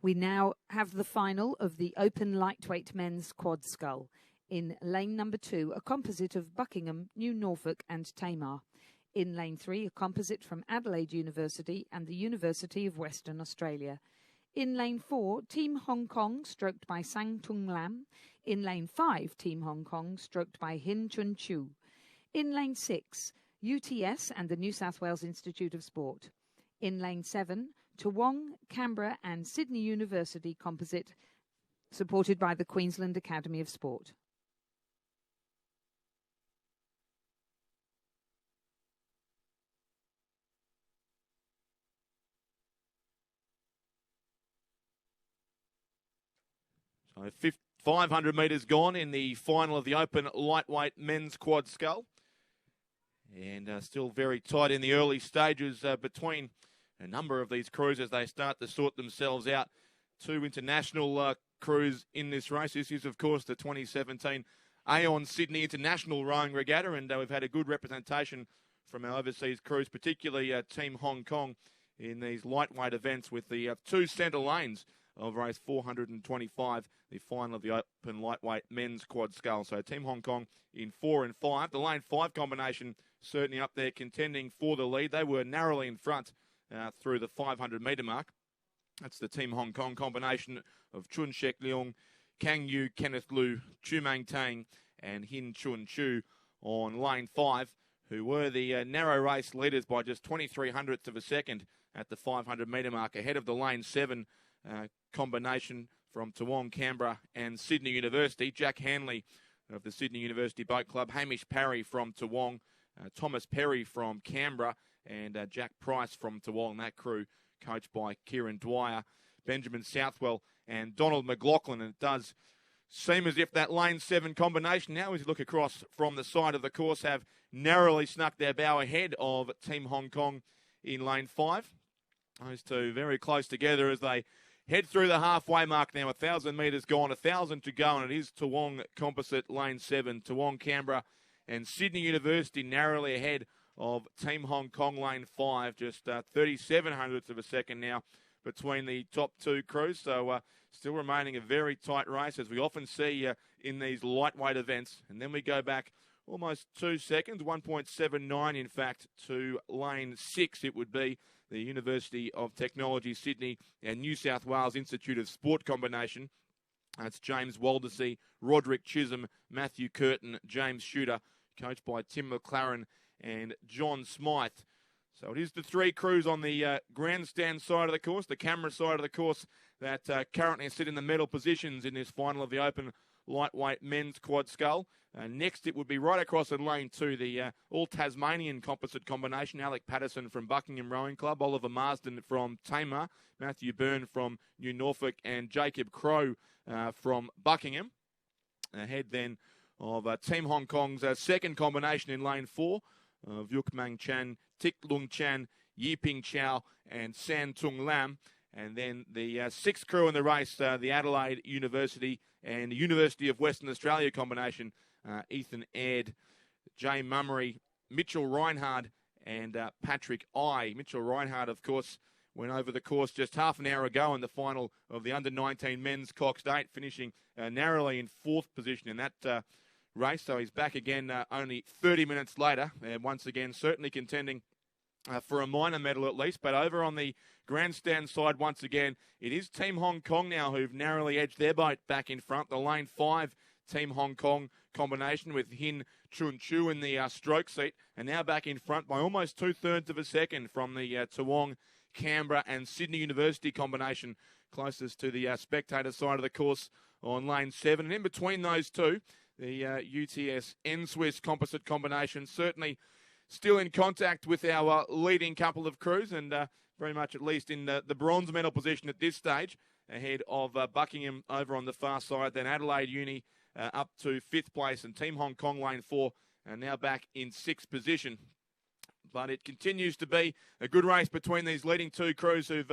We now have the final of the Open Lightweight Men's Quad Scull. In lane number 2, a composite of Buckingham, New Norfolk and Tamar. In lane 3, a composite from Adelaide University and the University of Western Australia. In lane 4, Team Hong Kong, stroked by Sang Tung Lam. In lane 5, Team Hong Kong, stroked by Hin Chun Chu. In lane 6, UTS and the New South Wales Institute of Sport. In lane 7, Toowong, Canberra and Sydney University composite, supported by the Queensland Academy of Sport. So 500 metres gone in the final of the Open Lightweight Men's Quad Scull. And still very tight in the early stages between a number of these crews as they start to sort themselves out. 2 international crews in this race. This is, of course, the 2017 Aon Sydney International Rowing Regatta, and we've had a good representation from our overseas crews, particularly Team Hong Kong, in these lightweight events with the 2 centre lanes of race 425, the final of the Open Lightweight Men's Quad Scull. So Team Hong Kong in 4 and 5. The lane 5 combination certainly up there contending for the lead. They were narrowly in front through the 500 metre mark. That's the Team Hong Kong combination of Chun Shek Leong, Kang Yu, Kenneth Liu, Chu Mang Tang and Hin Chun Chu on lane 5, who were the narrow race leaders by just 0.23 of a second at the 500 metre mark, ahead of the lane 7 combination from Toowong, Canberra and Sydney University. Jack Hanley of the Sydney University Boat Club, Hamish Parry from Toowong, Thomas Perry from Canberra and Jack Price from Toowong. That crew coached by Kieran Dwyer, Benjamin Southwell and Donald McLaughlin. And it does seem as if that lane 7 combination now, as you look across from the side of the course, have narrowly snuck their bow ahead of Team Hong Kong in lane 5. Those two very close together as they head through the halfway mark now. 1,000 metres gone, 1,000 to go, and it is Toowong composite lane 7. Toowong, Canberra and Sydney University narrowly ahead of Team Hong Kong lane 5. Just 37 of a second now between the top 2 crews. So still remaining a very tight race, as we often see in these lightweight events. And then we go back almost 2 seconds, 1.79 in fact, to lane 6 it would be. The University of Technology Sydney and New South Wales Institute of Sport combination. That's James Waldersee, Roderick Chisholm, Matthew Curtin, James Shooter, coached by Tim McLaren and John Smythe. So it is the 3 crews on the grandstand side of the course, the camera side of the course, that currently sit in the medal positions in this final of the Open Lightweight Men's Quad Scull. Next, it would be right across in lane 2, the all-Tasmanian composite combination. Alec Patterson from Buckingham Rowing Club, Oliver Marsden from Tamar, Matthew Byrne from New Norfolk, and Jacob Crow from Buckingham. Ahead then of Team Hong Kong's second combination in lane 4 of Yuk Mang Chan, Tik Lung Chan, Yiping Chow, and San Tung Lam. And then the 6th crew in the race, the Adelaide University and the University of Western Australia combination, Ethan Aird, Jay Mummery, Mitchell Reinhard and Patrick I. Mitchell Reinhard, of course, went over the course just half an hour ago in the final of the Under-19 Men's Cox 8, finishing narrowly in 4th position in that race. So he's back again only 30 minutes later, and once again certainly contending for a minor medal at least. But over on the grandstand side once again, it is Team Hong Kong now who've narrowly edged their boat back in front. The lane 5 Team Hong Kong combination with Hin Chun Chu in the stroke seat, and now back in front by almost 2/3 of a second from the Toowong, Canberra and Sydney University combination, closest to the spectator side of the course on lane 7. And in between those two, the UTS N-Swiss composite combination, certainly still in contact with our leading couple of crews, and very much at least in the bronze medal position at this stage, ahead of Buckingham over on the far side, then Adelaide Uni up to 5th place, and Team Hong Kong lane 4 are now back in 6th position. But it continues to be a good race between these leading 2 crews who've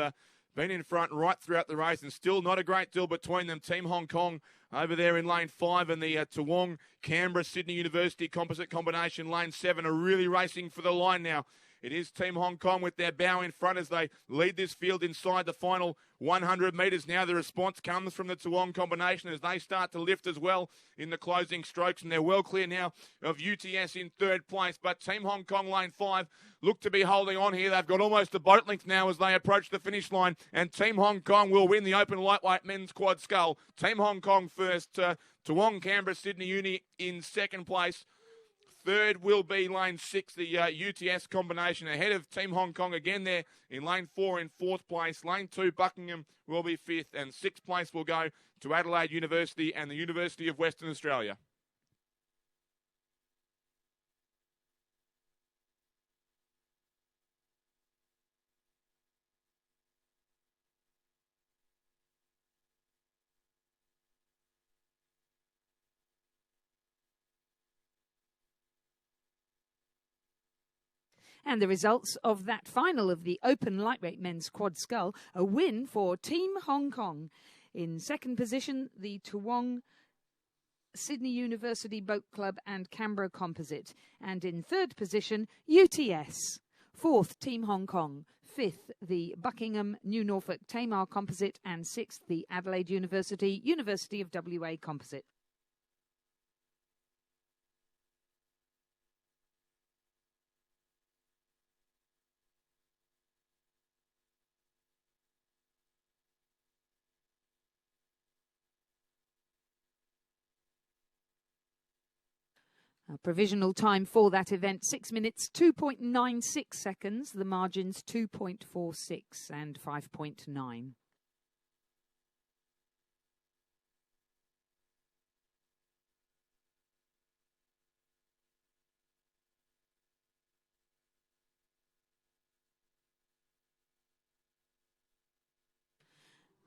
been in front right throughout the race, and still not a great deal between them. Team Hong Kong over there in lane 5, and the Toowong, Canberra, Sydney University composite combination, lane 7, are really racing for the line now. It is Team Hong Kong with their bow in front as they lead this field inside the final 100 metres. Now the response comes from the Toowong combination as they start to lift as well in the closing strokes, and they're well clear now of UTS in third place. But Team Hong Kong lane 5 look to be holding on here. They've got almost a boat length now as they approach the finish line, and Team Hong Kong will win the open lightweight men's quad scull. Team Hong Kong first, Toowong, Canberra, Sydney Uni in second place. Third will be lane 6, the UTS combination, ahead of Team Hong Kong again there in lane 4 in fourth place. Lane 2, Buckingham will be fifth, and sixth place will go to Adelaide University and the University of Western Australia. And the results of that final of the open lightweight men's quad scull, a win for Team Hong Kong. In second position, the Toowong, Sydney University Boat Club and Canberra Composite. And in third position, UTS. Fourth, Team Hong Kong. Fifth, the Buckingham, New Norfolk, Tamar Composite. And sixth, the Adelaide University, University of WA Composite. A provisional time for that event, 6 minutes, 2.96 seconds. The margins 2.46 and 5.9.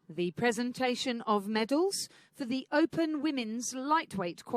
The presentation of medals for the Open Women's Lightweight Quad